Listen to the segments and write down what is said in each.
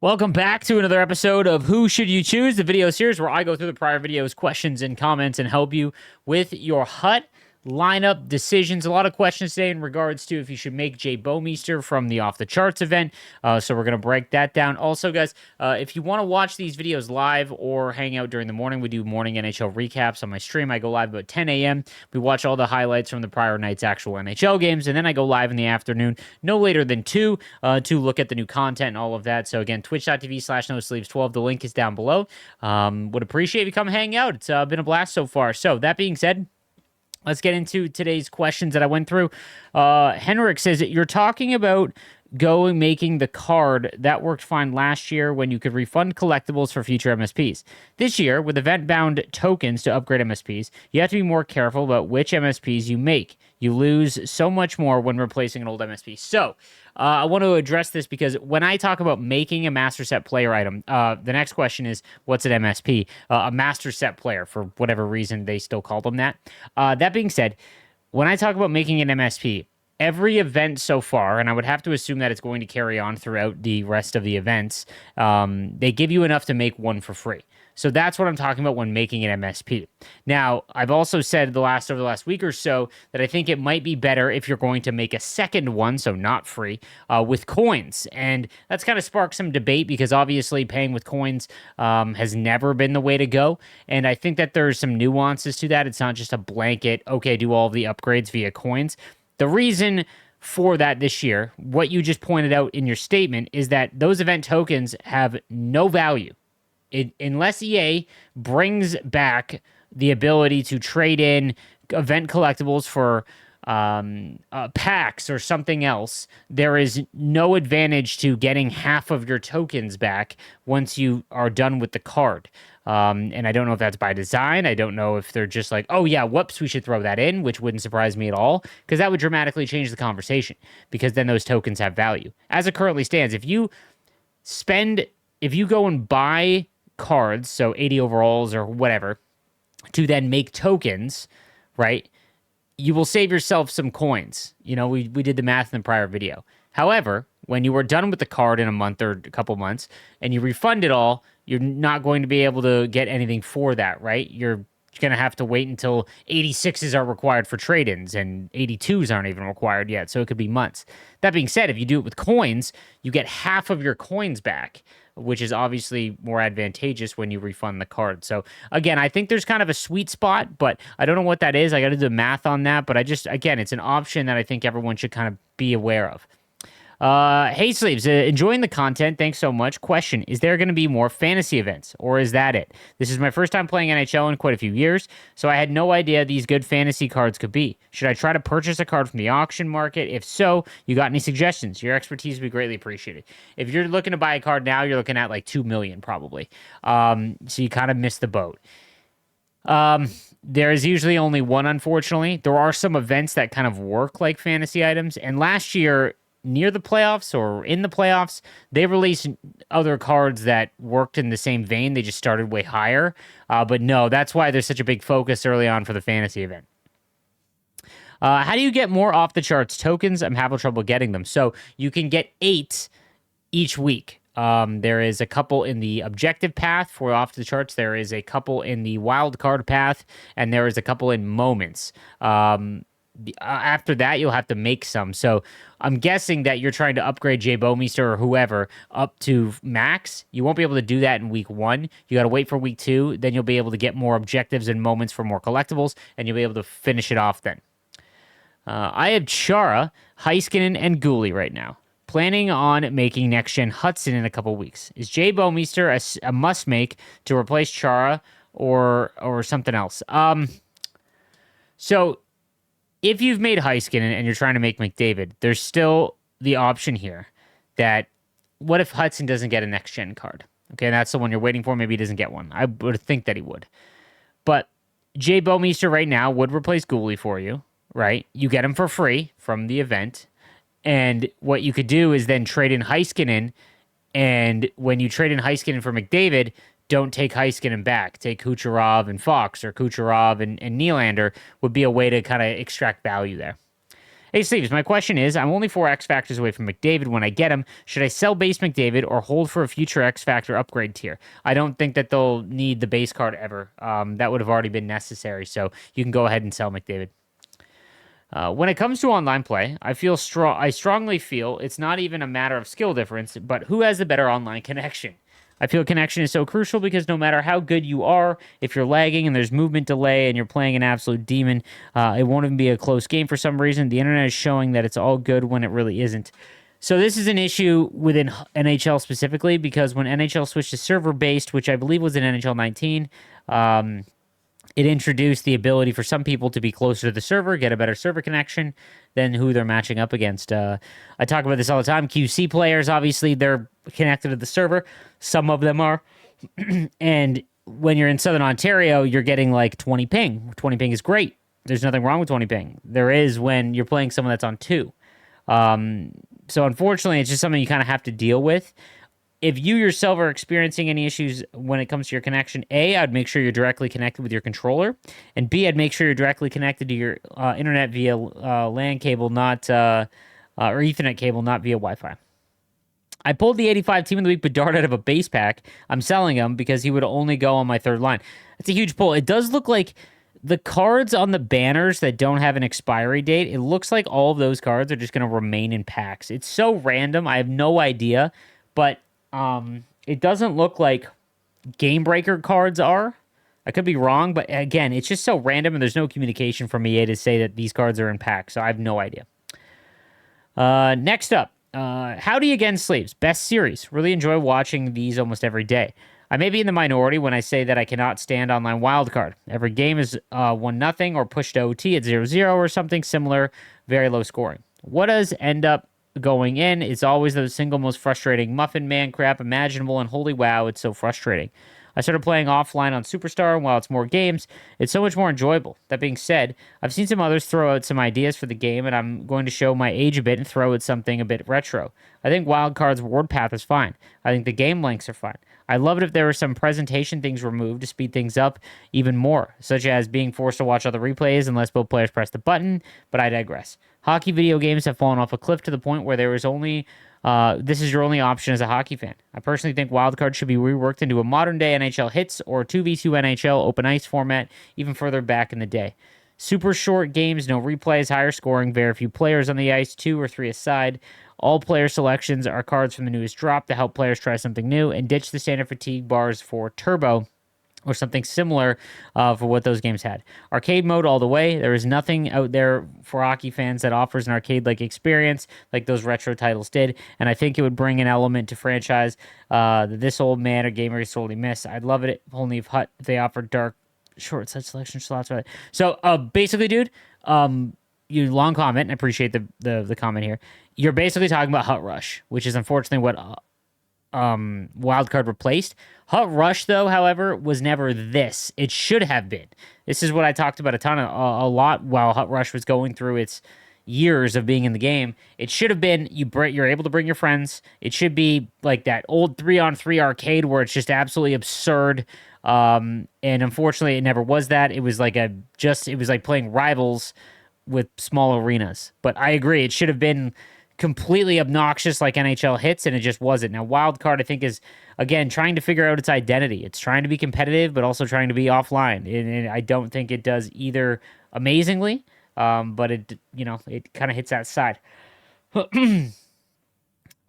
Welcome back to another episode of Who Should You Choose, the video series where I go through the prior videos, questions, and comments and help you with your hut lineup decisions. A lot of questions today in regards to if you should make Jay Bouwmeester from the Off the Charts event. So we're going to break that down. Also, guys, if you want to watch these videos live or hang out during the morning, we do morning NHL recaps on my stream. I go live about 10 a.m. We watch all the highlights from the prior night's actual NHL games, and then I go live in the afternoon, no later than 2, to look at the new content and all of that. So again, twitch.tv/nosleeves12. The link is down below. Would appreciate if you come hang out. It's been a blast so far. So that being said, let's get into today's questions that I went through. Henrik says, you're talking about making the card. That worked fine last year when you could refund collectibles for future MSPs. This year, with event-bound tokens to upgrade MSPs, you have to be more careful about which MSPs you make. You lose so much more when replacing an old MSP. So, I want to address this because when I talk about making a master set player item, the next question is, what's an MSP? A master set player, for whatever reason they still call them that. That being said, when I talk about making an MSP, every event so far, and I would have to assume that it's going to carry on throughout the rest of the events, they give you enough to make one for free. So that's what I'm talking about when making an MSP. Now, I've also said over the last week or so that I think it might be better if you're going to make a second one, so not free, with coins. And that's kind of sparked some debate because obviously paying with coins has never been the way to go. And I think that there's some nuances to that. It's not just a blanket, okay, do all of the upgrades via coins. The reason for that this year, what you just pointed out in your statement, is that those event tokens have no value. Unless EA brings back the ability to trade in event collectibles for packs or something else, there is no advantage to getting half of your tokens back once you are done with the card. And I don't know if that's by design. I don't know if they're just like, oh yeah, whoops, we should throw that in, which wouldn't surprise me at all, because that would dramatically change the conversation, because then those tokens have value. As it currently stands, if you go and buy cards, so 80 overalls or whatever, to then make tokens, right, you will save yourself some coins. You know, we did the math in the prior video. However, when you are done with the card in a month or a couple months and you refund it all, you're not going to be able to get anything for that, right? You're going to have to wait until 86s are required for trade-ins, and 82s aren't even required yet, so it could be months. That being said, if you do it with coins, you get half of your coins back, which is obviously more advantageous when you refund the card. So again, I think there's kind of a sweet spot, but I don't know what that is. I got to do the math on that, but again, it's an option that I think everyone should kind of be aware of. Hey Sleeves, enjoying the content. Thanks so much. Question, is there going to be more fantasy events, or is that it? This is my first time playing NHL in quite a few years, so I had no idea these good fantasy cards could be. Should I try to purchase a card from the auction market? If so, you got any suggestions? Your expertise would be greatly appreciated. If you're looking to buy a card now, you're looking at like 2 million probably. So you kind of missed the boat. There is usually only one, unfortunately. There are some events that kind of work like fantasy items, and last year, near the playoffs or in the playoffs, they released other cards that worked in the same vein. They just started way higher. But no, that's why there's such a big focus early on for the fantasy event. How do you get more off-the-charts tokens? I'm having trouble getting them. So you can get 8 each week. There is a couple in the objective path for off the charts. There is a couple in the wild card path, and there is a couple in moments. After that, you'll have to make some. So I'm guessing that you're trying to upgrade Jay Bouwmeester or whoever up to max. You won't be able to do that in week 1. You got to wait for week 2. Then you'll be able to get more objectives and moments for more collectibles, and you'll be able to finish it off then. I have Chara, Heiskanen, and Gooley right now. Planning on making next-gen Hudson in a couple weeks. Is Jay Bouwmeester a must-make to replace Chara or something else? So if you've made Heiskanen and you're trying to make McDavid, there's still the option here that what if Hudson doesn't get a next-gen card? Okay, that's the one you're waiting for. Maybe he doesn't get one. I would think that he would. But Jay Bouwmeester right now would replace Gooley for you, right? You get him for free from the event. And what you could do is then trade in Heiskanen, and when you trade in Heiskanen for McDavid, don't take Heiskanen back. Take Kucherov and Fox, or Kucherov and Nylander would be a way to kind of extract value there. Hey, Sleeves, my question is, I'm only 4 X Factors away from McDavid when I get him. Should I sell base McDavid or hold for a future X Factor upgrade tier? I don't think that they'll need the base card ever. That would have already been necessary, so you can go ahead and sell McDavid. When it comes to online play, I strongly feel it's not even a matter of skill difference, but who has the better online connection. I feel connection is so crucial because no matter how good you are, if you're lagging and there's movement delay and you're playing an absolute demon, it won't even be a close game for some reason. The internet is showing that it's all good when it really isn't. So this is an issue within NHL specifically because when NHL switched to server-based, which I believe was in NHL 19, it introduced the ability for some people to be closer to the server, get a better server connection than who they're matching up against. I talk about this all the time. QC players, obviously, they're connected to the server. Some of them are. And when you're in Southern Ontario, you're getting like 20 ping. 20 ping is great. There's nothing wrong with 20 ping. There is when you're playing someone that's on 2. So unfortunately, it's just something you kind of have to deal with. If you yourself are experiencing any issues when it comes to your connection, A, I'd make sure you're directly connected with your controller, and B, I'd make sure you're directly connected to your internet via LAN cable, not or Ethernet cable, not via Wi-Fi. I pulled the 85 Team of the Week Bedard out of a base pack. I'm selling him because he would only go on my third line. That's a huge pull. It does look like the cards on the banners that don't have an expiry date, it looks like all of those cards are just going to remain in packs. It's so random. I have no idea, but it doesn't look like Game Breaker cards are. I could be wrong, but again, it's just so random, and there's no communication from EA to say that these cards are in packs, so I have no idea. Next up, Howdy Again Sleeves. Best series. Really enjoy watching these almost every day. I may be in the minority when I say that I cannot stand online wildcard. Every game is 1-0 or pushed to OT at 0-0 or something similar, very low scoring. What does end up going in? It's always the single most frustrating Muffin Man crap imaginable, and holy wow, it's so frustrating. I started playing offline on Superstar, and while it's more games, it's so much more enjoyable. That being said, I've seen some others throw out some ideas for the game, and I'm going to show my age a bit and throw out something a bit retro. I think Wildcard's reward path is fine. I think the game lengths are fine. I'd love it if there were some presentation things removed to speed things up even more, such as being forced to watch other replays unless both players press the button, but I digress. Hockey video games have fallen off a cliff to the point where there is only this is your only option as a hockey fan. I personally think Wildcard should be reworked into a modern-day NHL Hits or 2v2 NHL open ice format even further back in the day. Super short games, no replays, higher scoring, very few players on the ice, 2 or 3 aside. All player selections are cards from the newest drop to help players try something new, and ditch the standard fatigue bars for Turbo or something similar for what those games had. Arcade mode all the way. There is nothing out there for hockey fans that offers an arcade-like experience like those retro titles did, and I think it would bring an element to franchise that this old man or gamer sorely miss. I'd love it only if they offered dark short set selection slots. So basically, dude, you long comment, and I appreciate the comment here. You're basically talking about Hut Rush, which is unfortunately what Wildcard replaced. Hut Rush, though, however, was never this. It should have been. This is what I talked about a lot while Hut Rush was going through its years of being in the game. It should have been you're able to bring your friends. It should be like that old 3-on-3 arcade where it's just absolutely absurd. And unfortunately, it never was that. It was like playing Rivals with small arenas. But I agree, it should have been completely obnoxious like NHL Hits, and it just wasn't. Now, Wildcard, I think, is, again, trying to figure out its identity. It's trying to be competitive, but also trying to be offline. And I don't think it does either amazingly, but it kind of hits that side.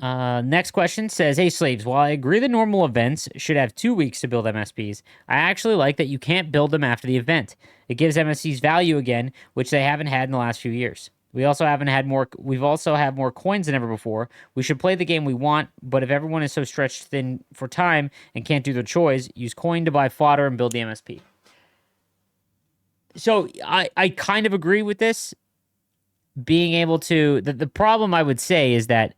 Next question says, hey, Slaves, while I agree the normal events should have 2 weeks to build MSPs, I actually like that you can't build them after the event. It gives MSPs value again, which they haven't had in the last few years. We've also had more coins than ever before. We should play the game we want, but if everyone is so stretched thin for time and can't do their chores, use coin to buy fodder and build the MSP. So I kind of agree with this. Being able to... The problem I would say is that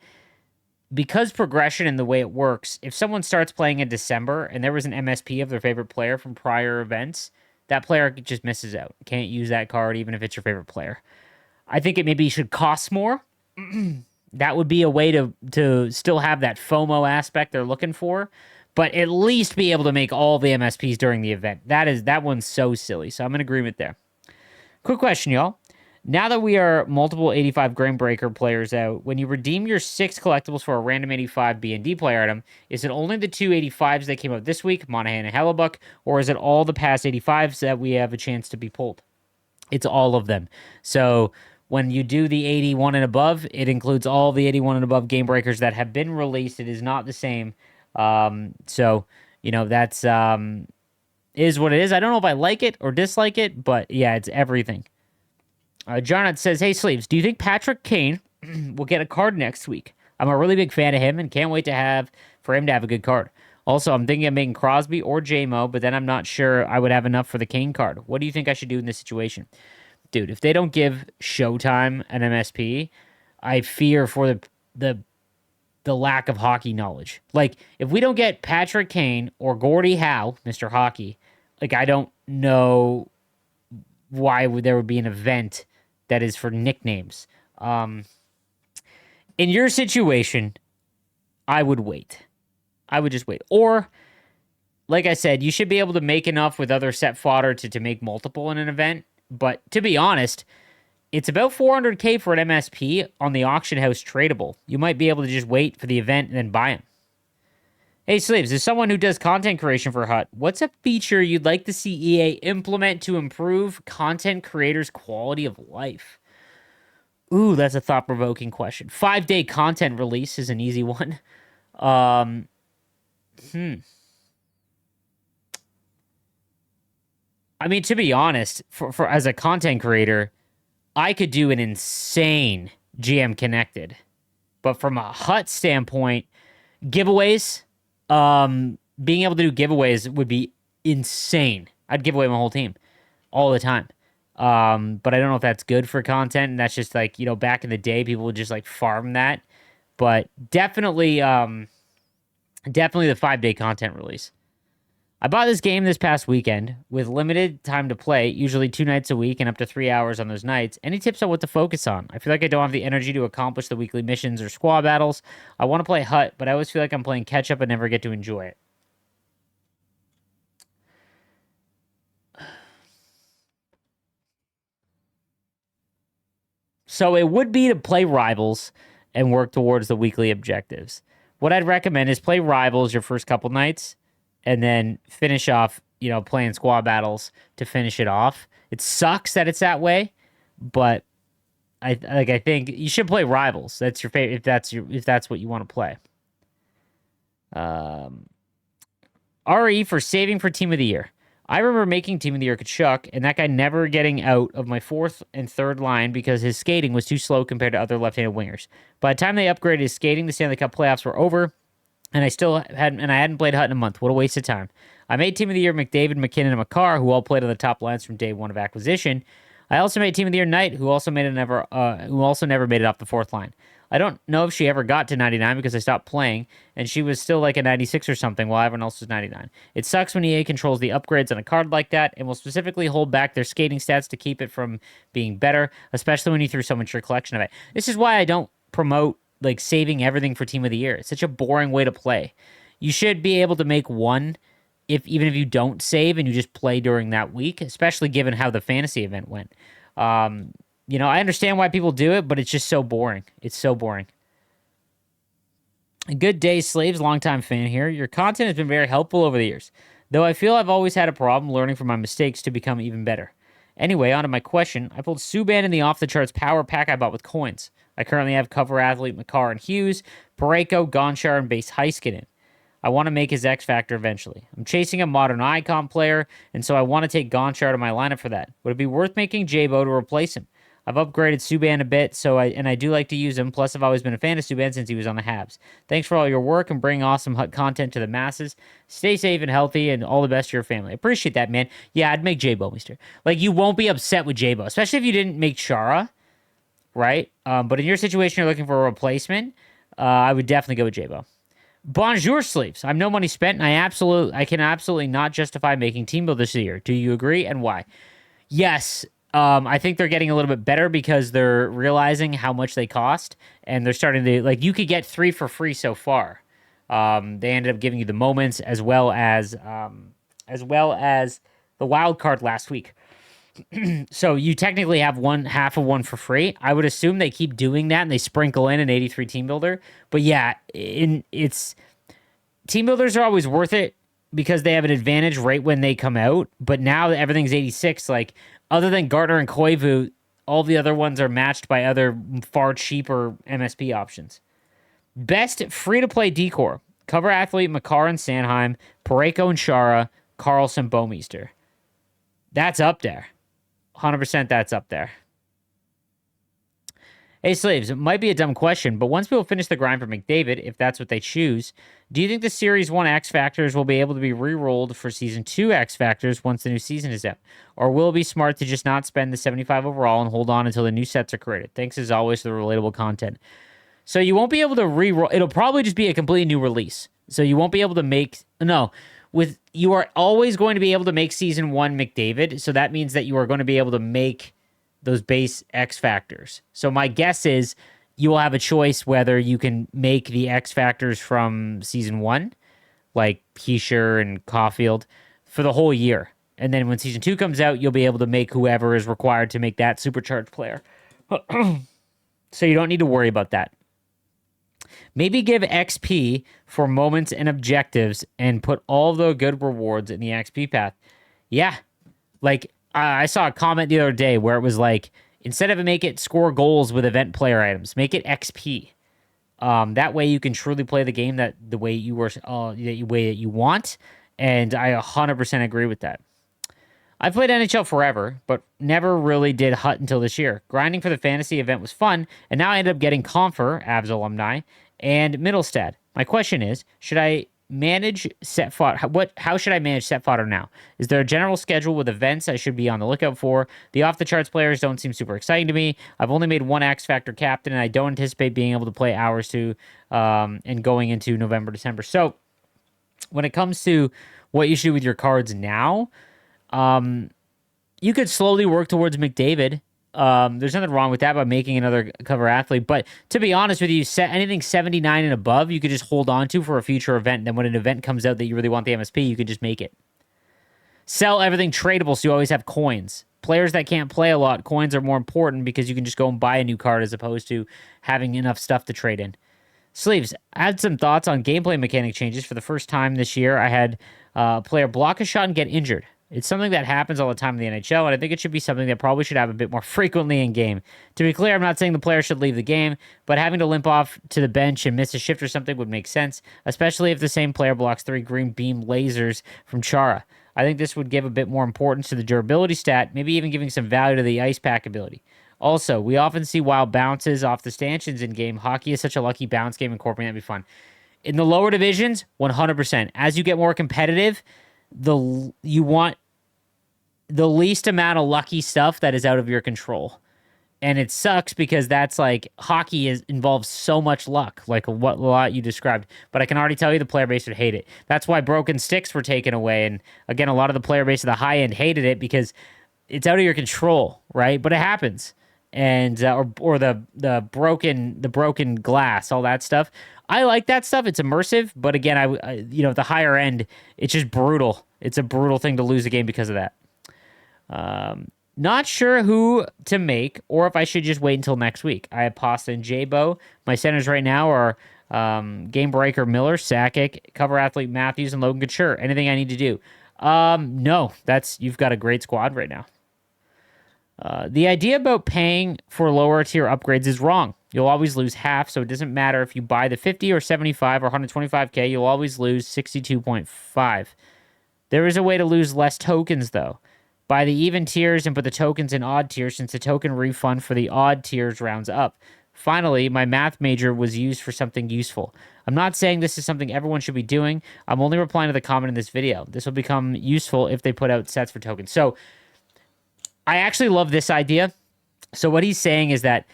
because progression and the way it works, if someone starts playing in December and there was an MSP of their favorite player from prior events, that player just misses out. Can't use that card even if it's your favorite player. I think it maybe should cost more. That would be a way to still have that FOMO aspect they're looking for, but at least be able to make all the MSPs during the event. That one's so silly, so I'm in agreement there. Quick question, y'all. Now that we are multiple 85 Grain Breaker players out, when you redeem your 6 collectibles for a random 85 B&D player item, is it only the 2 85s that came out this week, Monahan and Hellebuck, or is it all the past 85s that we have a chance to be pulled? It's all of them. So when you do the 81 and above, it includes all the 81 and above Game Breakers that have been released. It is not the same. So, that's is what it is. I don't know if I like it or dislike it, but yeah, it's everything. Jonathan says, hey, Sleeves, do you think Patrick Kane will get a card next week? I'm a really big fan of him and can't wait for him to have a good card. Also, I'm thinking of making Crosby or JMO, but then I'm not sure I would have enough for the Kane card. What do you think I should do in this situation? Dude, if they don't give Showtime an MSP, I fear for the lack of hockey knowledge. Like, if we don't get Patrick Kane or Gordie Howe, Mr. Hockey, I don't know why there would be an event that is for nicknames. In your situation, I would wait. I would just wait. Or, like I said, you should be able to make enough with other set fodder to make multiple in an event. But to be honest, it's about 400K for an MSP on the auction house tradable. You might be able to just wait for the event and then buy them. Hey, Sleeves, as someone who does content creation for Hut, what's a feature you'd like to see EA implement to improve content creators' quality of life? Ooh, that's a thought-provoking question. 5-day content release is an easy one. I mean, to be honest, for as a content creator, I could do an insane GM Connected. But from a Hut standpoint, giveaways, being able to do giveaways would be insane. I'd give away my whole team all the time. But I don't know if that's good for content, and that's just back in the day, people would just farm that. But definitely the 5-day content release. I bought this game this past weekend with limited time to play, usually 2 nights a week and up to 3 hours on those nights. Any tips on what to focus on? I feel like I don't have the energy to accomplish the weekly missions or squad battles. I want to play Hut, but I always feel like I'm playing catch up and never get to enjoy it. So it would be to play Rivals and work towards the weekly objectives. What I'd recommend is play Rivals your first couple nights and then finish off, playing squad battles to finish it off. It sucks that it's that way, but I think you should play Rivals. That's your favorite if that's what you want to play. RE for saving for Team of the Year. I remember making Team of the Year Kachuk, and that guy never getting out of my 4th and 3rd line because his skating was too slow compared to other left-handed wingers. By the time they upgraded his skating, the Stanley Cup playoffs were over, and I hadn't played Hut in a month. What a waste of time. I made Team of the Year McDavid, McKinnon, and McCarr, who all played on the top lines from day 1 of acquisition. I also made Team of the Year Knight, who also never made it off the 4th line. I don't know if she ever got to 99 because I stopped playing, and she was still a 96 or something while everyone else was 99. It sucks when EA controls the upgrades on a card like that and will specifically hold back their skating stats to keep it from being better, especially when you threw so much your collection of it. This is why I don't promote saving everything for Team of the Year. It's such a boring way to play. You should be able to make one even if you don't save and you just play during that week, especially given how the fantasy event went. I understand why people do it, but it's just so boring. It's so boring. Good day, Slaves. Longtime fan here. Your content has been very helpful over the years, though I feel I've always had a problem learning from my mistakes to become even better. Anyway, on to my question. I pulled Subban in the off-the-charts power pack I bought with coins. I currently have cover athlete McCarr and Hughes, Parayko, Gonchar, and base Heiskanen. I want to make his X Factor eventually. I'm chasing a modern icon player, and so I want to take Gonchar to my lineup for that. Would it be worth making Jabo to replace him? I've upgraded Subban a bit, I do like to use him. Plus, I've always been a fan of Subban since he was on the Habs. Thanks for all your work and bringing awesome Hut content to the masses. Stay safe and healthy, and all the best to your family. Appreciate that, man. Yeah, I'd make Jabo, mister. You won't be upset with Jabo, especially if you didn't make Chara, right? But in your situation, you're looking for a replacement. I would definitely go with Jabo. Bonjour, Sleeves. I'm no money spent, and I can absolutely not justify making team build this year. Do you agree, and why? Yes. I think they're getting a little bit better because they're realizing how much they cost, and they're starting to you could get 3 for free so far. They ended up giving you the moments as well as the wild card last week. So you technically have one half of one for free. I would assume they keep doing that and they sprinkle in an 83 team builder. But yeah, it's team builders are always worth it because they have an advantage right when they come out. But now that everything's 86, like other than Gartner and Koivu, all the other ones are matched by other far cheaper MSP options. Best free-to-play decor. Cover athlete Makar and Sanheim, Pareko and Shara, Carlson, Bouwmeester. That's up there. 100% that's up there. Hey, Slaves, it might be a dumb question, but once people finish the grind for McDavid, if that's what they choose, do you think the Series 1 X Factors will be able to be re-rolled for Season 2 X Factors once the new season is out? Or will it be smart to just not spend the 75 overall and hold on until the new sets are created? Thanks as always for the relatable content. So you won't be able to re-roll. It'll probably just be a completely new release. So you won't be able to make... No. You are always going to be able to make Season 1 McDavid, so that means that you are going to be able to make those base X Factors. So my guess is you will have a choice whether you can make the X Factors from Season 1, like Keisher and Caulfield, for the whole year. And then when Season 2 comes out, you'll be able to make whoever is required to make that supercharged player. So you don't need to worry about that. Maybe give XP for moments and objectives and put all the good rewards in the XP path. Yeah. Like, I saw a comment the other day where it was like, instead of make it score goals with event player items, make it XP. That way you can truly play the game the way you were, the way that you want. And I 100% agree with that. I've played NHL forever, but never really did HUT until this year. Grinding for the fantasy event was fun, and now I ended up getting Confer, Avs alumni, and Middlestad. My question is, should I manage set fodder? How should I manage set fodder now? Is there a general schedule with events I should be on the lookout for? The off-the-charts players don't seem super exciting to me. I've only made one X Factor captain, and I don't anticipate being able to play hours and going into November, December. So when it comes to what you should do with your cards now, you could slowly work towards McDavid. There's nothing wrong with that by making another cover athlete. But to be honest with you, anything 79 and above, you could just hold on to for a future event. Then when an event comes out that you really want the MSP, you could just make it. Sell everything tradable so you always have coins. Players that can't play a lot, coins are more important because you can just go and buy a new card as opposed to having enough stuff to trade in. Sleeves, I had some thoughts on gameplay mechanic changes. For the first time this year, I had a player block a shot and get injured. It's something that happens all the time in the NHL, and I think it should be something that probably should happen a bit more frequently in game. To be clear, I'm not saying the player should leave the game, but having to limp off to the bench and miss a shift or something would make sense, especially if the same player blocks 3 green beam lasers from Chara. I think this would give a bit more importance to the durability stat, maybe even giving some value to the ice pack ability. Also, we often see wild bounces off the stanchions in game. Hockey is such a lucky bounce game, incorporating that'd be fun. In the lower divisions, 100%. As you get more competitive, you want the least amount of lucky stuff that is out of your control. And it sucks because that's like hockey involves so much luck, like what a lot you described. But I can already tell you the player base would hate it. That's why broken sticks were taken away. And again, a lot of the player base of the high end hated it because it's out of your control, right? But it happens. And or the broken glass, all that stuff. I like that stuff. It's immersive, but again, I the higher end, it's just brutal. It's a brutal thing to lose a game because of that. Not sure who to make or if I should just wait until next week. I have Pasta and J-Bo. My centers right now are Game Breaker Miller, Sakic, Cover Athlete Matthews, and Logan Couture. Anything I need to do? No, you've got a great squad right now. The idea about paying for lower tier upgrades is wrong. You'll always lose half, so it doesn't matter if you buy the 50 or 75 or 125k, you'll always lose 62.5. There is a way to lose less tokens, though. Buy the even tiers and put the tokens in odd tiers since the token refund for the odd tiers rounds up. Finally, my math major was used for something useful. I'm not saying this is something everyone should be doing. I'm only replying to the comment in this video. This will become useful if they put out sets for tokens. So, I actually love this idea. So what he's saying is that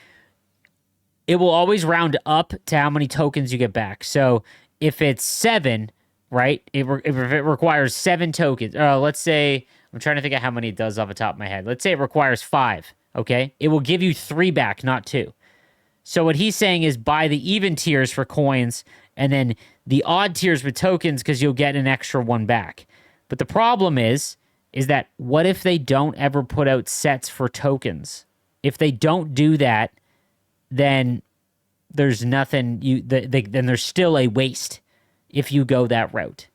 it will always round up to how many tokens you get back. So if it's 7, right, if it requires 7 tokens, let's say, I'm trying to think of how many it does off the top of my head. Let's say it requires 5, okay? It will give you 3 back, not 2. So what he's saying is buy the even tiers for coins and then the odd tiers with tokens because you'll get an extra 1 back. But the problem is, is that what if they don't ever put out sets for tokens? If they don't do that, then there's nothing then there's still a waste if you go that route.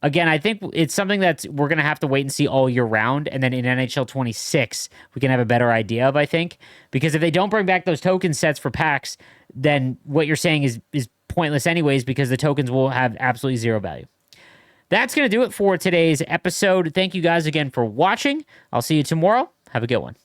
Again, I think it's something that we're going to have to wait and see all year round, and then in NHL 26, we can have a better idea of, I think. Because if they don't bring back those token sets for packs, then what you're saying is pointless anyways, because the tokens will have absolutely zero value. That's going to do it for today's episode. Thank you guys again for watching. I'll see you tomorrow. Have a good one.